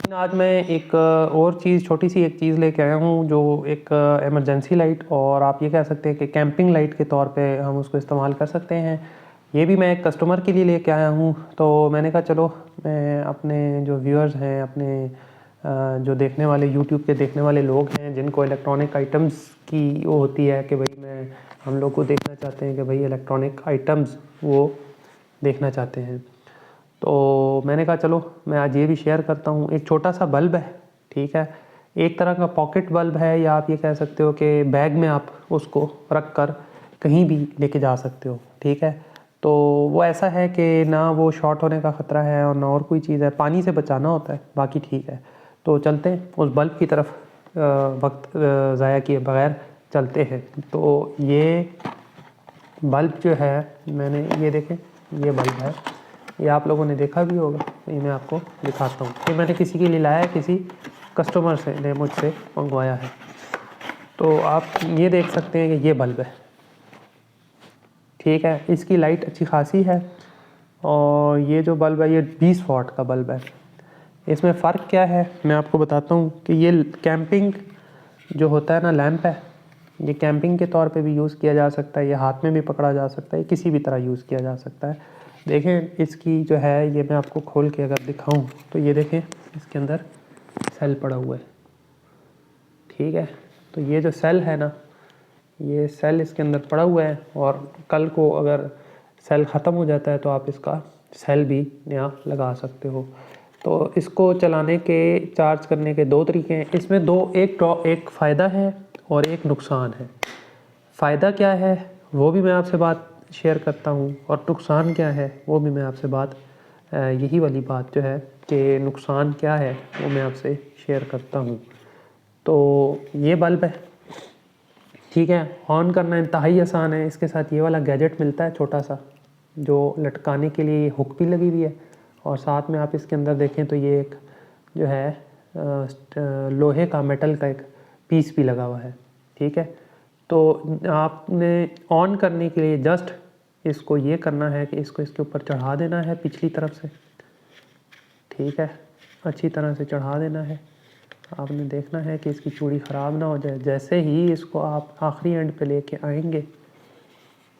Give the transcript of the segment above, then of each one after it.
आज मैं एक और चीज़ छोटी सी एक चीज़ लेके आया हूँ जो एक इमरजेंसी लाइट और आप ये कह सकते हैं कि कैंपिंग लाइट के तौर पे हम उसको इस्तेमाल कर सकते हैं। ये भी मैं एक कस्टमर के लिए लेके आया हूँ, तो मैंने कहा चलो मैं अपने जो व्यूअर्स हैं, अपने जो देखने वाले यूट्यूब पे देखने वाले लोग हैं जिनको इलेक्ट्रॉनिक आइटम्स की वो होती है कि भाई हम लोग को देखना चाहते हैं कि भाई इलेक्ट्रॉनिक आइटम्स वो देखना चाहते हैं, तो मैंने कहा चलो मैं आज ये भी शेयर करता हूँ। एक छोटा सा बल्ब है, ठीक है, एक तरह का पॉकेट बल्ब है, या आप ये कह सकते हो कि बैग में आप उसको रख कर कहीं भी लेके जा सकते हो, ठीक है। तो वो ऐसा है कि ना वो शॉर्ट होने का ख़तरा है और ना और कोई चीज़ है, पानी से बचाना होता है, बाकी ठीक है। तो चलते हैं उस बल्ब की तरफ, वक्त ज़ाया किए बगैर चलते हैं। तो ये बल्ब जो है, मैंने ये देखें, ये बल्ब है, ये आप लोगों ने देखा भी होगा, ये मैं आपको दिखाता हूँ। ये मैंने किसी के लिए लाया है, किसी कस्टमर से ने मुझसे मंगवाया है। तो आप ये देख सकते हैं कि ये बल्ब है, ठीक है, इसकी लाइट अच्छी खासी है। और ये जो बल्ब है ये 20 वाट का बल्ब है। इसमें फ़र्क क्या है मैं आपको बताता हूँ कि ये कैंपिंग जो होता है ना लैंप है, ये कैंपिंग के तौर पे भी यूज़ किया जा सकता है, ये हाथ में भी पकड़ा जा सकता है, किसी भी तरह यूज़ किया जा सकता है। देखें इसकी जो है, ये मैं आपको खोल के अगर दिखाऊं तो ये देखें इसके अंदर सेल पड़ा हुआ है, ठीक है। तो ये जो सेल है ना, ये सेल इसके अंदर पड़ा हुआ है, और कल को अगर सेल ख़त्म हो जाता है तो आप इसका सेल भी नया लगा सकते हो। तो इसको चलाने के, चार्ज करने के दो तरीके हैं इसमें, एक फ़ायदा है और एक नुकसान है। फ़ायदा क्या है वो भी मैं आपसे बात शेयर करता हूँ, और नुकसान क्या है वो भी मैं आपसे बात, यही वाली बात जो है कि नुकसान क्या है वो मैं आपसे शेयर करता हूँ। तो ये बल्ब है, ठीक है, ऑन करना इंतहाई आसान है। इसके साथ ये वाला गैजेट मिलता है छोटा सा, जो लटकाने के लिए हुक भी लगी हुई है, और साथ में आप इसके अंदर देखें तो ये एक जो है लोहे का, मेटल का एक पीस भी लगा हुआ है, ठीक है। तो आपने ऑन करने के लिए जस्ट इसको ये करना है कि इसको इसके ऊपर चढ़ा देना है पिछली तरफ से, ठीक है, अच्छी तरह से चढ़ा देना है। आपने देखना है कि इसकी चूड़ी ख़राब ना हो जाए। जैसे ही इसको आप आखिरी एंड पे लेके आएंगे,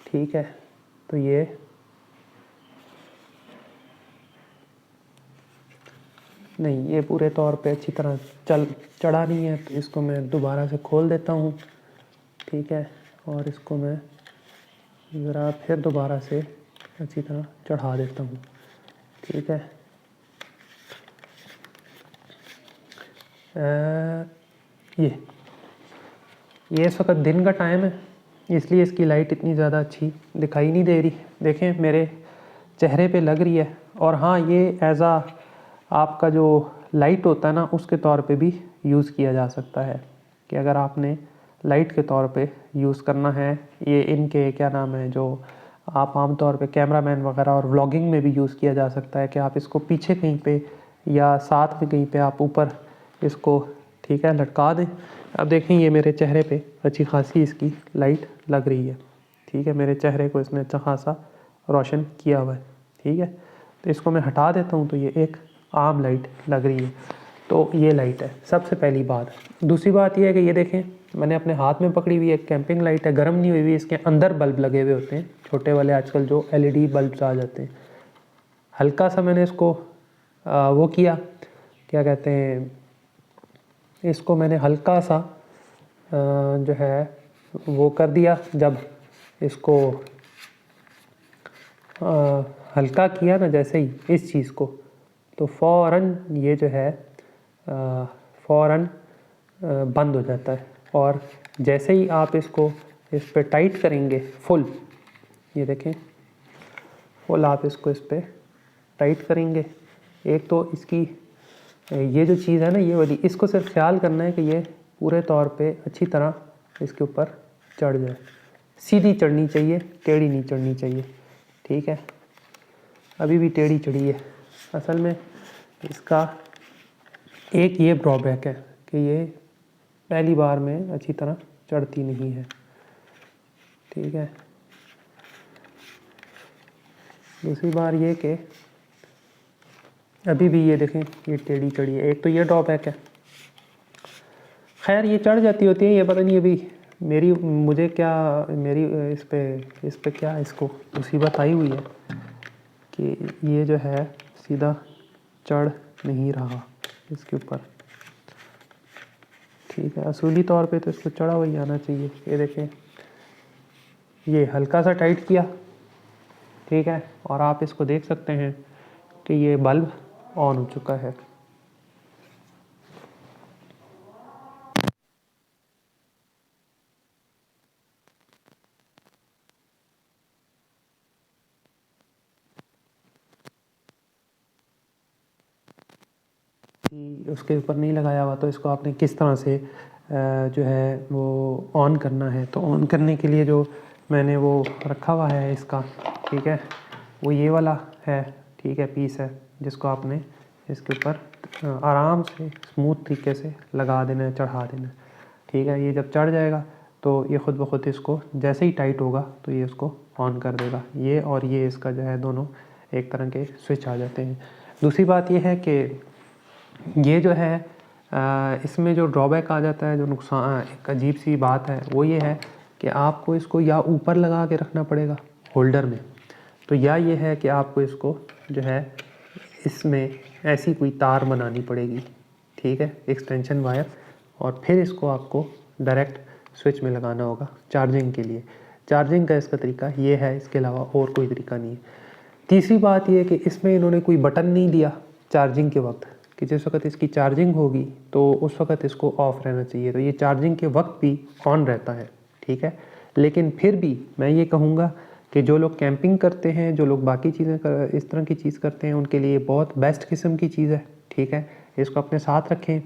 ठीक है, तो ये नहीं, ये पूरे तौर पे अच्छी तरह चढ़ा नहीं है, तो इसको मैं दोबारा से खोल देता हूँ, ठीक है, और इसको मैं ज़रा फिर दोबारा से अच्छी तरह चढ़ा देता हूँ, ठीक है। ये इस वक्त दिन का टाइम है, इसलिए इसकी लाइट इतनी ज़्यादा अच्छी दिखाई नहीं दे रही। देखें मेरे चेहरे पे लग रही है। और हाँ, ये एज़ आ आपका जो लाइट होता है ना, उसके तौर पे भी यूज़ किया जा सकता है, कि अगर आपने लाइट के तौर पे यूज़ करना है, ये इनके क्या नाम है जो आप आम तौर पे कैमरामैन वगैरह और व्लॉगिंग में भी यूज़ किया जा सकता है, कि आप इसको पीछे कहीं पे या साथ में कहीं पे आप ऊपर इसको, ठीक है, लटका दें। अब देखें ये मेरे चेहरे पे अच्छी खासी इसकी लाइट लग रही है, ठीक है, मेरे चेहरे को इसने अच्छा खासा रोशन किया हुआ है, ठीक है। तो इसको मैं हटा देता हूँ तो ये एक आम लाइट लग रही है। तो ये लाइट है सबसे पहली बात। दूसरी बात ये है कि ये देखें मैंने अपने हाथ में पकड़ी हुई एक कैंपिंग लाइट है, गर्म नहीं हुई हुई, इसके अंदर बल्ब लगे हुए होते हैं छोटे वाले, आजकल जो LED बल्ब आ जाते हैं। हल्का सा मैंने इसको वो किया, क्या कहते हैं, इसको मैंने हल्का सा जो है वो कर दिया। जब इसको हल्का किया ना जैसे ही इस चीज़ को, तो फ़ौरन ये जो है फ़ौरन बंद हो जाता है। और जैसे ही आप इसको इस पे टाइट करेंगे फुल, ये देखें फुल आप इसको इस पे टाइट करेंगे, एक तो इसकी ये जो चीज़ है ना ये वाली, इसको सिर्फ ख्याल करना है कि ये पूरे तौर पे अच्छी तरह इसके ऊपर चढ़ जाए। सीधी चढ़नी चाहिए, टेढ़ी नहीं चढ़नी चाहिए, ठीक है। अभी भी टेढ़ी चढ़ी है। असल में इसका एक ये ड्रॉबैक है कि ये पहली बार में अच्छी तरह चढ़ती नहीं है, ठीक है। दूसरी बार ये कि अभी भी ये देखें ये टेढ़ी चढ़ी है। एक तो ये ड्रॉबैक है, खैर ये चढ़ जाती होती है, ये पता नहीं अभी मुझे क्या मेरी इस पे क्या इसको मुसीबत आई हुई है कि ये जो है सीधा चढ़ नहीं रहा इसके ऊपर। ठीक है, असूली तौर पे तो इसको चढ़ा हुआ आना चाहिए। ये देखें ये हल्का सा टाइट किया, ठीक है, और आप इसको देख सकते हैं कि ये बल्ब ऑन हो चुका है। उसके ऊपर नहीं लगाया हुआ, तो इसको आपने किस तरह से जो है वो ऑन करना है। तो ऑन करने के लिए जो मैंने वो रखा हुआ है इसका, ठीक है, वो ये वाला है, ठीक है, पीस है, जिसको आपने इसके ऊपर आराम से स्मूथ तरीके से लगा देना है, चढ़ा देना है। ठीक है, ये जब चढ़ जाएगा तो ये ख़ुद ब खुद इसको जैसे ही टाइट होगा तो ये उसको ऑन कर देगा। ये और ये इसका जो है दोनों एक तरह के स्विच आ जाते हैं। दूसरी बात ये है कि ये जो है इसमें जो ड्रॉबैक आ जाता है, जो नुकसान, एक अजीब सी बात है, वो ये है कि आपको इसको या ऊपर लगा के रखना पड़ेगा होल्डर में, तो या ये है कि आपको इसको जो है इसमें ऐसी कोई तार बनानी पड़ेगी, ठीक है, एक्सटेंशन वायर, और फिर इसको आपको डायरेक्ट स्विच में लगाना होगा चार्जिंग के लिए। चार्जिंग का इसका तरीका ये है, इसके अलावा और कोई तरीका नहीं है। तीसरी बात ये है कि इसमें इन्होंने कोई बटन नहीं दिया चार्जिंग के वक्त कि जिस वक्त इसकी चार्जिंग होगी तो उस वक्त इसको ऑफ रहना चाहिए, तो ये चार्जिंग के वक्त भी ऑन रहता है, ठीक है। लेकिन फिर भी मैं ये कहूँगा कि जो लोग कैंपिंग करते हैं, जो लोग बाकी चीज़ें इस तरह की चीज़ करते हैं, उनके लिए बहुत बेस्ट किस्म की चीज़ है, ठीक है। इसको अपने साथ रखें,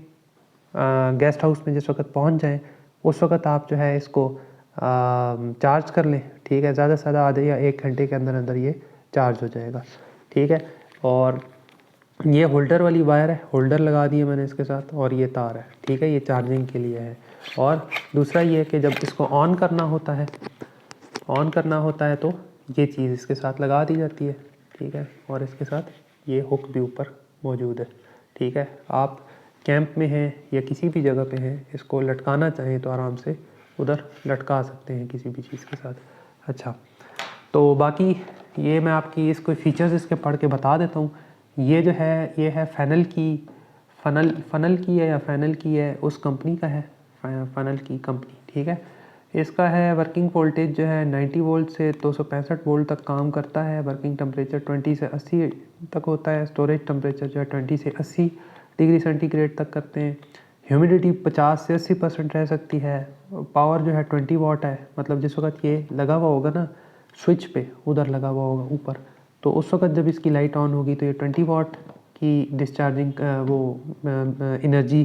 गेस्ट हाउस में जिस वक्त पहुँच जाएँ उस वक्त आप जो है इसको चार्ज कर लें, ठीक है। ज़्यादा से ज़्यादा आधे या 1 घंटे के अंदर अंदर ये चार्ज हो जाएगा, ठीक है। और ये होल्डर वाली वायर है, होल्डर लगा दिए मैंने इसके साथ, और ये तार है, ठीक है, ये चार्जिंग के लिए है। और दूसरा ये है कि जब इसको ऑन करना होता है तो ये चीज़ इसके साथ लगा दी जाती है, ठीक है, और इसके साथ ये हुक भी ऊपर मौजूद है, ठीक है। आप कैंप में हैं या किसी भी जगह पे हैं, इसको लटकाना चाहें तो आराम से उधर लटका सकते हैं किसी भी चीज़ के साथ। अच्छा, तो बाकी ये मैं आपकी इसको फीचर्स इसके पढ़ के बता देता हूँ। ये जो है ये है फनल की है या फैनल की है, उस कंपनी का है, फनल की कंपनी, ठीक है। इसका है वर्किंग वोल्टेज जो है 90 वोल्ट से 265 वोल्ट तक काम करता है। वर्किंग टेम्परेचर 20 से 80 तक होता है। स्टोरेज टेम्परेचर जो है 20 से 80 डिग्री सेंटीग्रेड तक करते हैं। ह्यूमिडिटी 50 से 80% रह सकती है। पावर जो है 20 वाट है, मतलब जिस वक्त ये लगा हुआ होगा ना स्विच पे, उधर लगा हुआ होगा ऊपर, तो उस वक्त जब इसकी लाइट ऑन होगी तो ये 20 वाट की डिस्चार्जिंग एनर्जी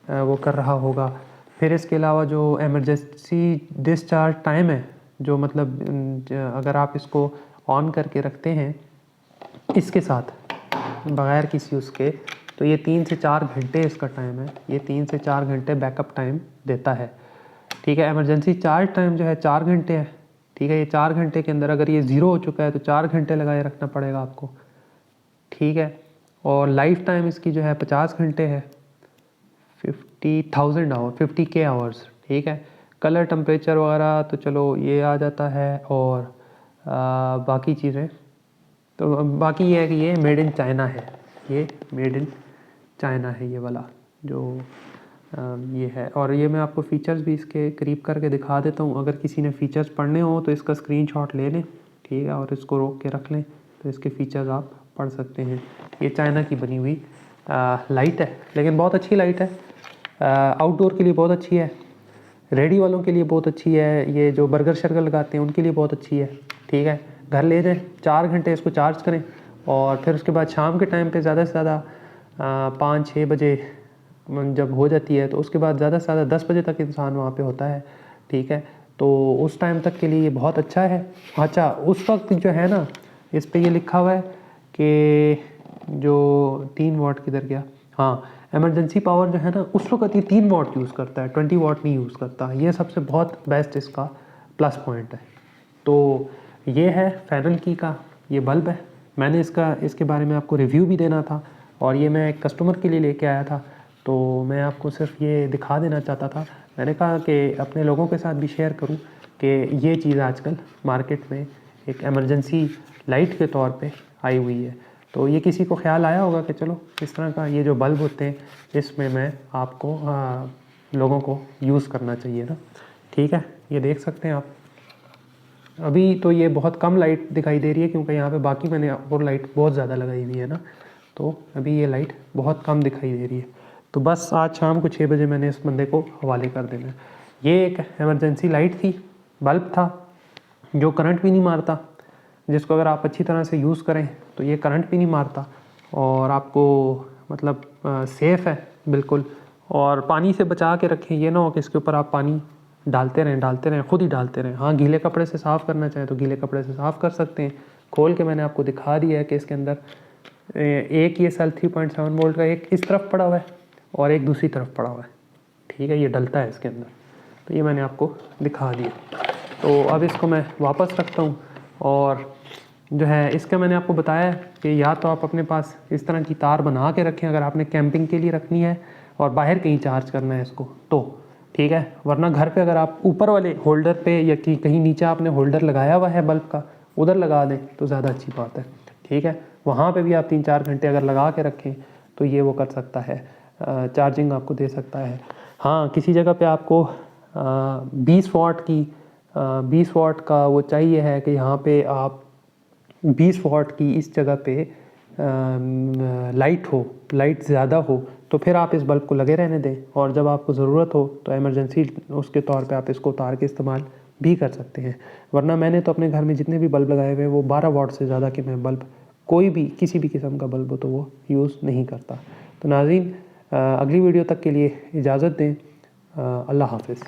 वो कर रहा होगा। फिर इसके अलावा जो एमरजेंसी डिस्चार्ज टाइम है, जो मतलब अगर आप इसको ऑन करके रखते हैं इसके साथ बग़ैर किसी उसके, तो ये 3 से 4 घंटे इसका टाइम है। ये 3 से 4 घंटे बैकअप टाइम देता है, ठीक है। एमरजेंसी चार्ज टाइम जो है 4 घंटे है, ठीक है। ये 4 घंटे के अंदर अगर ये ज़ीरो हो चुका है तो 4 घंटे लगाए रखना पड़ेगा आपको, ठीक है। और लाइफ टाइम इसकी जो है 50 घंटे है, 50,000 आवर, 50K आवर्स, ठीक है। कलर टेम्परेचर वगैरह तो चलो ये आ जाता है, और बाकी चीज़ें तो बाकी ये है कि ये मेड इन चाइना है, ये मेड इन चाइना है ये वाला जो ये है। और ये मैं आपको फ़ीचर्स भी इसके करीब करके दिखा देता हूँ। अगर किसी ने फ़ीचर्स पढ़ने हो तो इसका स्क्रीनशॉट ले लें, ठीक है, और इसको रोक के रख लें, तो इसके फ़ीचर्स आप पढ़ सकते हैं। ये चाइना की बनी हुई लाइट है, लेकिन बहुत अच्छी लाइट है। आउटडोर के लिए बहुत अच्छी है, रेडी वालों के लिए बहुत अच्छी है, ये जो बर्गर शर्गर लगाते हैं उनके लिए बहुत अच्छी है, ठीक है। घर ले जाएँ, 4 घंटे इसको चार्ज करें, और फिर उसके बाद शाम के टाइम पे ज़्यादा से ज़्यादा 5-6 बजे जब हो जाती है तो उसके बाद ज़्यादा से ज़्यादा 10 बजे तक इंसान वहाँ पे होता है, ठीक है। तो उस टाइम तक के लिए ये बहुत अच्छा है। अच्छा, उस वक्त जो है ना, इस पे ये लिखा हुआ है कि जो 3 वाट किधर गया, हाँ, एमरजेंसी पावर जो है ना उस वक्त ये 3 वाट यूज़ करता है, 20 वाट नहीं यूज़ करता। ये सबसे बहुत बेस्ट इसका प्लस पॉइंट है। तो ये है फैनल की का ये बल्ब है। मैंने इसके बारे में आपको रिव्यू भी देना था, और ये मैं एक कस्टमर के लिए लेके आया था, तो मैं आपको सिर्फ ये दिखा देना चाहता था। मैंने कहा कि अपने लोगों के साथ भी शेयर करूं कि ये चीज़ आजकल मार्केट में एक इमरजेंसी लाइट के तौर पे आई हुई है। तो ये किसी को ख्याल आया होगा कि चलो इस तरह का ये जो बल्ब होते हैं इसमें मैं आपको लोगों को यूज़ करना चाहिए ना। ठीक है, ये देख सकते हैं आप। अभी तो ये बहुत कम लाइट दिखाई दे रही है क्योंकि यहाँ पे बाकी मैंने और लाइट बहुत ज़्यादा लगाई हुई है ना, तो अभी ये लाइट बहुत कम दिखाई दे रही है। तो बस आज शाम को 6 बजे मैंने इस बंदे को हवाले कर देना है। ये एक इमरजेंसी लाइट थी, बल्ब था जो करंट भी नहीं मारता, जिसको अगर आप अच्छी तरह से यूज़ करें तो ये करंट भी नहीं मारता और आपको मतलब सेफ़ है बिल्कुल। और पानी से बचा के रखें, ये ना हो कि इसके ऊपर आप पानी डालते रहें, खुद ही डालते रहें। हाँ, गीले कपड़े से साफ़ करना चाहें तो गीले कपड़े से साफ़ कर सकते हैं। खोल के मैंने आपको दिखा दिया है कि इसके अंदर एक ये सेल 3.7 वोल्ट का एक इस तरफ पड़ा हुआ है और एक दूसरी तरफ पड़ा हुआ है। ठीक है, ये डलता है इसके अंदर, तो ये मैंने आपको दिखा दिया। तो अब इसको मैं वापस रखता हूँ और जो है इसका मैंने आपको बताया कि या तो आप अपने पास इस तरह की तार बना के रखें अगर आपने कैंपिंग के लिए रखनी है और बाहर कहीं चार्ज करना है इसको तो ठीक है, वरना घर पे अगर आप ऊपर वाले होल्डर पे या कहीं नीचे आपने होल्डर लगाया हुआ है बल्ब का, उधर लगा दें तो ज़्यादा अच्छी बात है। ठीक है, वहाँ पे भी आप 3-4 घंटे अगर लगा के रखें तो ये वो कर सकता है, चार्जिंग आपको दे सकता है। हाँ, किसी जगह पे आपको 20 वाट का वो चाहिए है कि यहाँ पे आप 20 वाट की इस जगह पे लाइट ज़्यादा हो तो फिर आप इस बल्ब को लगे रहने दें और जब आपको ज़रूरत हो तो इमरजेंसी उसके तौर पे आप इसको उतार के इस्तेमाल भी कर सकते हैं। वरना मैंने तो अपने घर में जितने भी बल्ब लगाए हुए हैं वो 12 वाट से ज़्यादा के मैं बल्ब कोई भी किसी भी किस्म का बल्ब हो तो वो यूज़ नहीं करता। तो नाज़रीन, अगली वीडियो तक के लिए इजाज़त दें। अल्लाह हाफ़िज़।